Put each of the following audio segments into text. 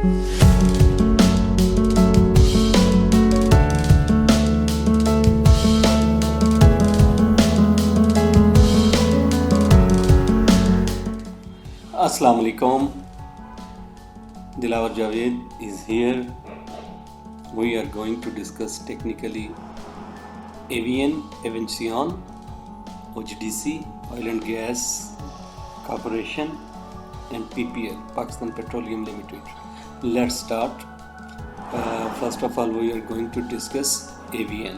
Assalamu alaikum. Dilawar Javed is here. We are going to discuss technically AVN, Aviación, OGDC, Oil and Gas Corporation, and PPL, Pakistan Petroleum Limited. Let's start. First of all, we are going to discuss AVN.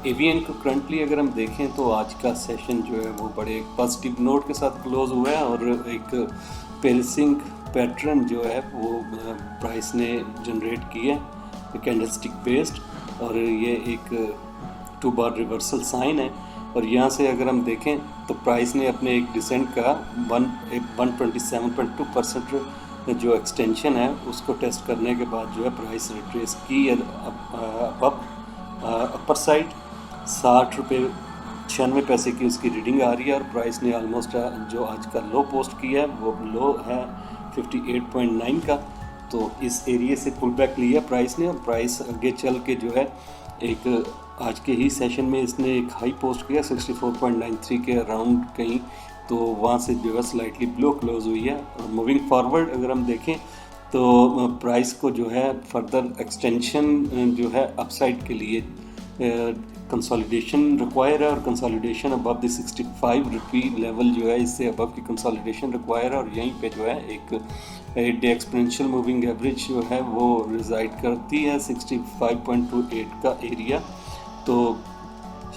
AVN को currently अगर हम देखें तो आज का session जो है वो बड़े पॉजिटिव नोट के साथ क्लोज हुआ है और एक पेरिसिंग पैटर्न जो है वो प्राइस ने जनरेट किया है कैंडलस्टिक बेस्ड, और ये एक 2 बार रिवर्सल साइन है। और यहाँ से अगर हम देखें तो प्राइस ने अपने एक डिसेंट का 127.2% जो एक्सटेंशन है उसको टेस्ट करने के बाद जो है प्राइस रिट्रेस की अपर साइड 60 रुपये 96 पैसे की उसकी रीडिंग आ रही है, और प्राइस ने ऑलमोस्ट जो आज का लो पोस्ट किया है वो लो है 58.9 का। तो इस एरिया से पुल बैक लिया प्राइस ने, और प्राइस आगे चल के जो है एक आज के ही सेशन में इसने एक हाई पोस्ट किया 64.93 के अराउंड कहीं, तो वहाँ से जो है स्लाइटली बिलो क्लोज हुई है। और मूविंग फॉरवर्ड अगर हम देखें तो प्राइस को जो है फर्दर एक्सटेंशन जो है अपसाइड के लिए कंसोलिडेशन रिक्वायर है, और consolidation above the 65 rupee level जो है इससे अबव की कंसोलिडेशन रिक्वायर है। और यहीं पे जो है एक 8 डे एक्सपोनेंशियल मूविंग एवरेज जो है वो रिजाइड करती है 65.28 का एरिया। तो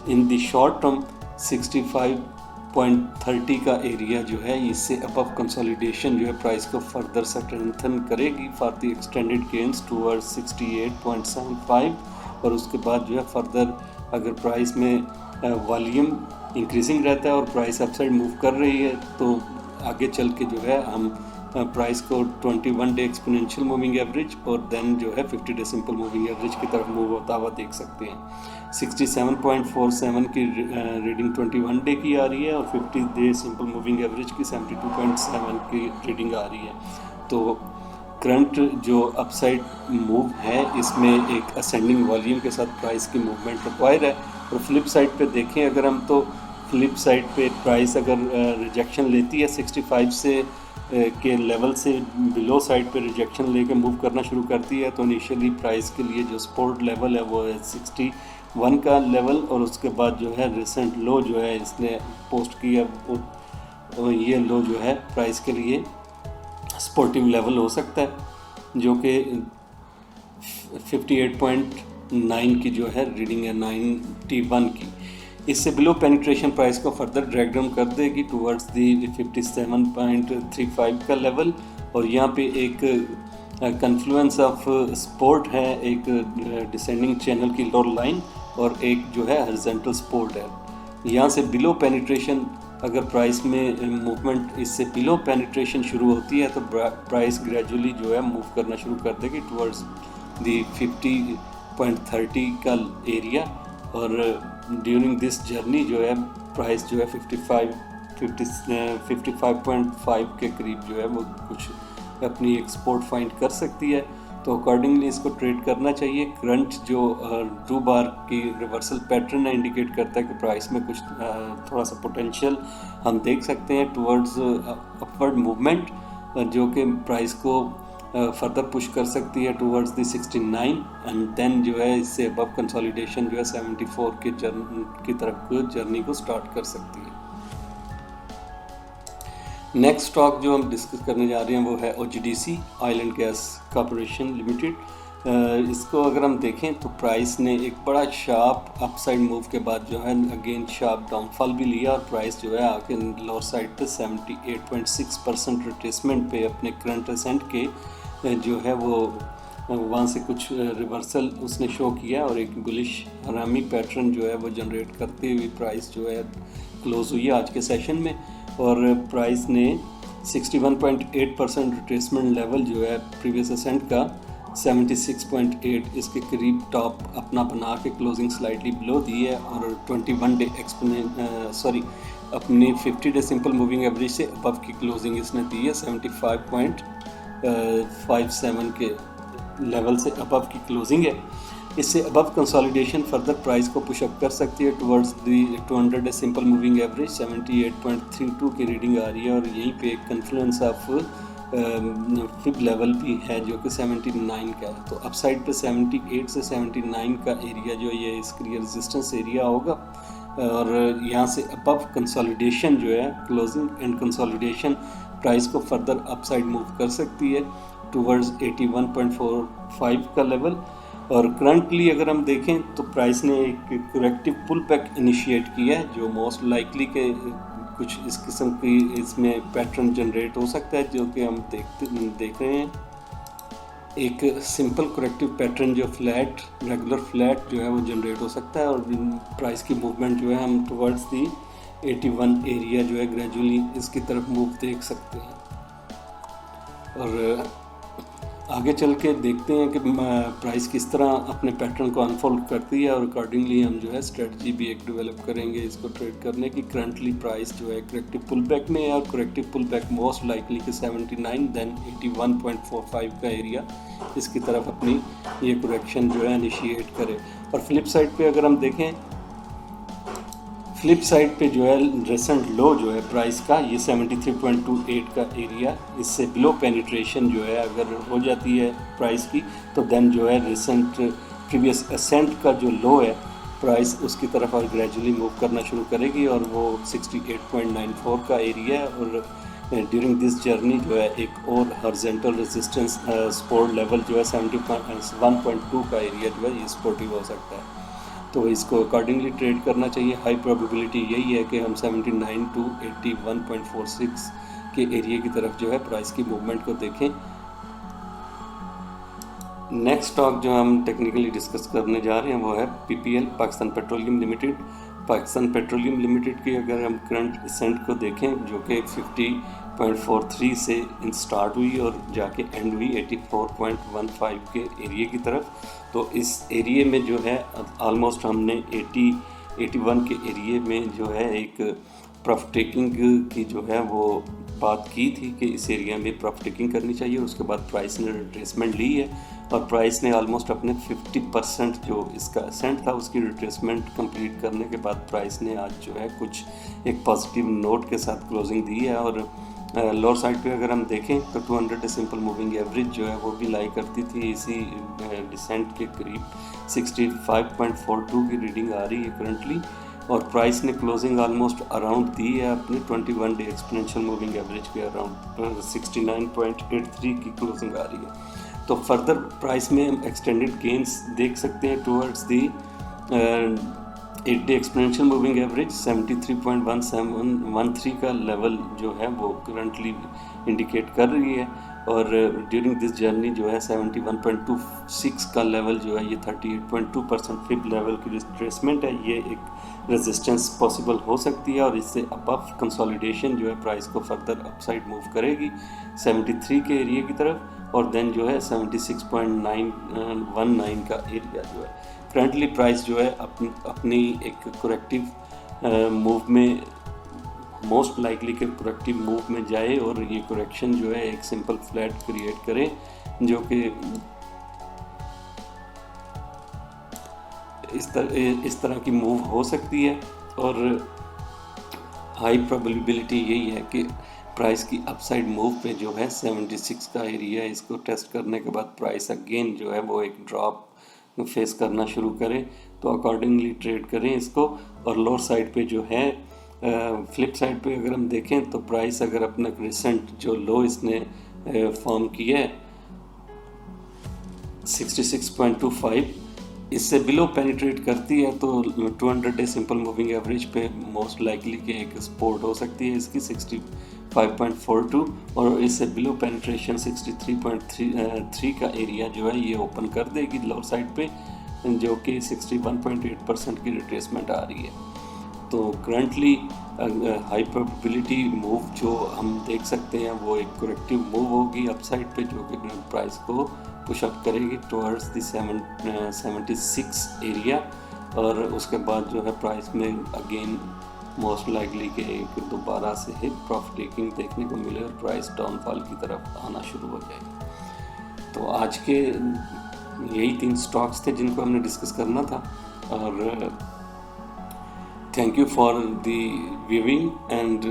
इन द शॉर्ट टर्म 65.30 का एरिया जो है इससे अबव कंसोलिडेशन जो है प्राइस को फर्दर स्ट्रेंथन करेगी for the extended gains towards 68.75, और उसके बाद जो है फर्दर अगर प्राइस में वॉल्यूम इंक्रीजिंग रहता है और प्राइस अपसाइड मूव कर रही है तो आगे चल के जो है हम प्राइस को 21 डे एक्सपोनेंशियल मूविंग एवरेज और देन जो है 50 डे सिंपल मूविंग एवरेज की तरफ मूव होता हुआ देख सकते हैं। 67.47 की रीडिंग 21 डे की आ रही है और 50 डे सिंपल मूविंग एवरेज की 72.7 की रीडिंग आ रही है। तो करंट जो अपसाइड मूव है इसमें एक असेंडिंग वॉल्यूम के साथ प्राइस की मूवमेंट रिक्वायर है। और फ्लिप साइड पे देखें अगर हम तो फ्लिप साइड पे प्राइस अगर रिजेक्शन लेती है 65 से के लेवल से बिलो साइड पे रिजेक्शन लेके मूव करना शुरू करती है, तो इनिशियली प्राइस के लिए जो सपोर्ट लेवल है वो है 61 का लेवल, और उसके बाद जो है रिसेंट लो जो है इसने पोस्ट किया वो ये लो जो है प्राइस के लिए सपोर्टिव लेवल हो सकता है जो कि 58.9 की जो है रीडिंग है 91 की। इससे बिलो पेनिट्रेशन प्राइस को फर्दर ड्रैग डाउन कर देगी टुवर्ड्स दी 57.35 का लेवल, और यहाँ पे एक कन्फ्लुएंस ऑफ सपोर्ट है, एक डिसेंडिंग चैनल की लोअर लाइन और एक जो है हॉरिजॉन्टल सपोर्ट है। यहाँ से बिलो पेनिट्रेशन अगर प्राइस में मूवमेंट इससे बिलो पेनिट्रेशन शुरू होती है तो प्राइस ग्रेजुअली जो है मूव करना शुरू कर देगी टुवर्ड्स दी 50.30 का एरिया, और ड्यूरिंग दिस जर्नी जो है प्राइस जो है 55.5 के करीब जो है वो कुछ अपनी एक्सपोर्ट फाइंड कर सकती है। तो अकॉर्डिंगली इसको ट्रेड करना चाहिए। करंट जो 2 बार की रिवर्सल पैटर्न है इंडिकेट करता है कि प्राइस में कुछ थोड़ा सा पोटेंशियल हम देख सकते हैं टुवर्ड्स अपवर्ड मूवमेंट, जो कि प्राइस को फर्दर पुश कर सकती है टुवर्ड्स दी 69, एंड देन जो है इससे अबव कंसोलिडेशन जो है 74 की तरफ जर्नी को स्टार्ट कर सकती है। नेक्स्ट स्टॉक जो हम डिस्कस करने जा रहे हैं वो है OGDC, oil and gas corporation limited. इसको अगर हम देखें तो प्राइस ने एक बड़ा शार्प अपसाइड मूव के बाद जो है अगेन शार्प डाउनफॉल भी लिया, और प्राइस जो है आके लोअर साइड पे 78.6% रिट्रेसमेंट पे अपने करंट असेंट के जो है वो वहाँ से कुछ रिवर्सल उसने शो किया, और एक बुलिश हरामी पैटर्न जो है वो जनरेट करते हुए प्राइस जो है क्लोज हुई है आज के सेशन में। और प्राइस ने 61.8% रिट्रेसमेंट लेवल जो है प्रीवियस असेंट का 76.8 इसके करीब टॉप अपना बना के क्लोजिंग स्लाइटली बिलो दी है, और 21 डे अपनी 50 डे सिंपल मूविंग एवरेज से अबव की क्लोजिंग इसने दी है 75.3 57 के लेवल से अबव की क्लोजिंग है। इससे अबव कंसोलिडेशन फर्दर प्राइस को पुशअप कर सकती है towards the 200 simple moving average 78.32 की रीडिंग आ रही है, और यहीं पे एक कन्फ्लुएंस ऑफ फिब लेवल भी है जो कि 79 का है। तो अपसाइड पे 78 से 79 का एरिया जो ये इसके लिए रेजिस्टेंस एरिया होगा, और यहाँ से अबव कंसोलिडेशन जो है क्लोजिंग एंड कंसोलिडेशन प्राइस को फर्दर अपसाइड मूव कर सकती है टुवर्ड्स 81.45 का लेवल। और करंटली अगर हम देखें तो प्राइस ने एक करेक्टिव पुल बैक इनिशिएट किया है, जो मोस्ट लाइकली के कुछ इस किस्म की इसमें पैटर्न जनरेट हो सकता है, जो कि हम देख रहे हैं। एक सिंपल करेक्टिव पैटर्न जो फ्लैट रेगुलर फ्लैट जो है वो जनरेट हो सकता है, और प्राइस की मूवमेंट जो है हम टुवर्ड्स दी 81 एरिया जो है ग्रेजुअली इसकी तरफ मूव देख सकते हैं। और आगे चल के देखते हैं कि प्राइस किस तरह अपने पैटर्न को अनफोल्ड करती है, और अकॉर्डिंगली हम जो है स्ट्रेटजी भी एक डेवलप करेंगे इसको ट्रेड करने की। करंटली प्राइस जो है करेक्टिव पुल बैक में है, और corrective pull back most likely कि 79 देन 81.45 का एरिया इसकी तरफ अपनी ये करेक्शन जो है इनिशिएट करे। और फ्लिप साइड पे अगर हम देखें, फ्लिप साइड पे जो है रिसेंट लो जो है प्राइस का ये 73.28 का एरिया, इससे बिलो पेनिट्रेशन जो है अगर हो जाती है प्राइस की, तो देन जो है रिसेंट प्रीवियस असेंट का जो लो है प्राइस उसकी तरफ और ग्रेजुअली मूव करना शुरू करेगी, और वो 68.94 का एरिया है। और ड्यूरिंग दिस जर्नी जो है एक और हॉरिजॉन्टल रेजिस्टेंस सपोर्ट लेवल जो है 71.2 का एरिया जो है ये सपोर्टिव हो सकता है। तो इसको अकॉर्डिंगली ट्रेड करना चाहिए। हाई प्रोबेबिलिटी यही है कि हम 79 टू 81.46 के एरिया की तरफ जो है प्राइस की मूवमेंट को देखें। नेक्स्ट स्टॉक जो हम टेक्निकली डिस्कस करने जा रहे हैं वो है PPL, Pakistan petroleum limited. Pakistan petroleum limited की अगर हम करंट असेंट को देखें जो कि 50.43 से स्टार्ट हुई और जाके एंड हुई 84.15 के एरिया की तरफ, तो इस एरिया में जो है ऑलमोस्ट हमने 81 के एरिया में जो है एक प्रॉफिट टेकिंग की जो है वो बात की थी कि इस एरिया में प्रॉफिट टेकिंग करनी चाहिए। उसके बाद प्राइस ने रिट्रेसमेंट ली है, और प्राइस ने ऑलमोस्ट अपने 50% जो इसका असेंट था उसकी रिट्रेसमेंट कंप्लीट करने के बाद प्राइस ने आज जो है कुछ एक पॉजिटिव नोट के साथ क्लोजिंग दी है। और लोअर साइड पे अगर हम देखें तो 200 सिंपल मूविंग एवरेज जो है वो भी लाई करती थी इसी डिसेंट के करीब 65.42 की रीडिंग आ रही है करंटली, और प्राइस ने क्लोजिंग ऑलमोस्ट अराउंड दी है अपनी 21 डे एक्सपोनेंशियल मूविंग एवरेज के अराउंड 69.83 की क्लोजिंग आ रही है। तो फर्दर प्राइस में हम एक्सटेंडेड गेंस देख सकते हैं towards the 8 day exponential moving average 73.1713 का लेवल जो है वो करंटली इंडिकेट कर रही है, और ड्यूरिंग दिस जर्नी जो है 71.26 का लेवल जो है ये 38.2% फिब लेवल की रिट्रेसमेंट है, ये एक रेजिस्टेंस पॉसिबल हो सकती है, और इससे अबव कंसोलिडेशन जो है प्राइस को फर्दर अपसाइड मूव करेगी 73 के एरिया की तरफ, और देन जो है 76.919 का एरिया जो है करंटली प्राइस जो है अपनी एक करेक्टिव मूव में मोस्ट लाइकली के करेक्टिव मूव में जाए, और ये करेक्शन जो है एक सिंपल फ्लैट क्रिएट करे जो कि इस तरह की मूव हो सकती है। और हाई प्रोबेबिलिटी यही है कि प्राइस की अपसाइड मूव पे जो है 76 का एरिया इसको टेस्ट करने के बाद प्राइस अगेन जो है वो एक ड्रॉप फेस करना शुरू करें, तो अकॉर्डिंगली ट्रेड करें इसको। और लोअर साइड पे जो है फ्लिप साइड पे अगर हम देखें तो प्राइस अगर अपना रिसेंट जो लो इसने फॉर्म किया है 66.25 इससे बिलो पेनिट्रेट करती है तो 200 डे सिंपल मूविंग एवरेज पे मोस्ट लाइकली के एक सपोर्ट हो सकती है इसकी 65.42, और इससे बिलो पेनिट्रेशन 63.3 का एरिया जो है ये ओपन कर देगी लोअर साइड पे, जो कि 61.8% की रिट्रेसमेंट आ रही है। तो करंटली हाई प्रोबेबिलिटी मूव जो हम देख सकते हैं वो एक करेक्टिव मूव होगी अपसाइड पे, जो कि प्राइस को पुश अप करेगी टुवर्ड्स द 76 एरिया, और उसके बाद जो है प्राइस में अगेन मोस्ट लाइकली कि दोबारा से एक प्रॉफिट टेकिंग देखने को मिले और प्राइस डाउनफॉल की तरफ आना शुरू हो जाए। तो आज के यही 3 स्टॉक्स थे जिनको हमने डिस्कस करना था। और thank you for the viewing and